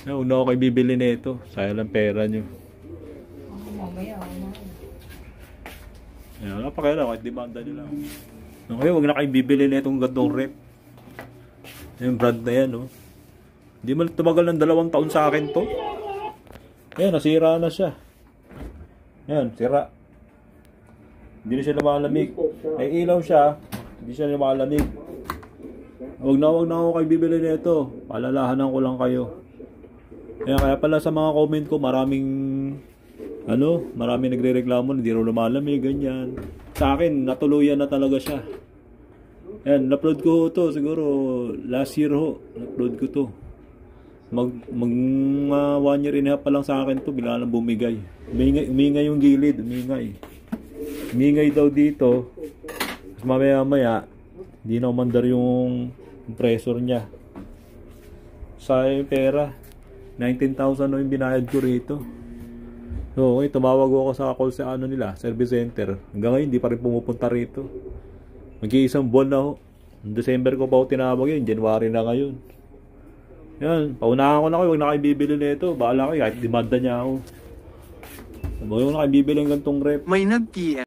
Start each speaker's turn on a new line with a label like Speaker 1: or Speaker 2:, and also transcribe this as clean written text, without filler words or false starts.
Speaker 1: Una ako kayo bibili nito. Sayang lang pera nyo.
Speaker 2: Mamaya,
Speaker 1: Ayan, wala pa kayo lang. Kahit demanda nyo lang. Okay, huwag na kayo bibili na itong gantong rep. Yung brand na yan, oh. Hindi man tumagal ng 2 taon sa akin to. Ayan, nasira na siya. Ayan, sira. Hindi na siya lumalamig. May ilaw siya. Hindi siya lumalamig. Huwag na ako kayo bibili na ito. Palalahanan ko lang kayo. Ayan, kaya pala sa mga comment ko, maraming nagre-reklamo, hindi rin lumalamig, ganyan. Sa akin, natuluyan na talaga siya. Ayan, na-upload ko to siguro last year ho. Na-upload ko to. Mag 1 year and a half pa lang sa akin to, bigla lang bumigay. Umingay yung gilid, umingay. Umingay daw dito. Tapos mamaya, hindi na umandar yung compressor niya. Sa pera, 19,000 na yung binayad ko rito. So, okay, tumawag ako sa call sa service center. Hanggang ngayon, hindi pa rin pumupunta rito. Mag-iisang buwan na ho. December ko pa ako tinawag yun, January na ngayon. Yan, paunahan ko na kayo, huwag na kayo bibili na ito. Bahala kayo, kahit demanda niya ako. Huwag na kayo bibili ng gantong rep.
Speaker 3: May nag-PM.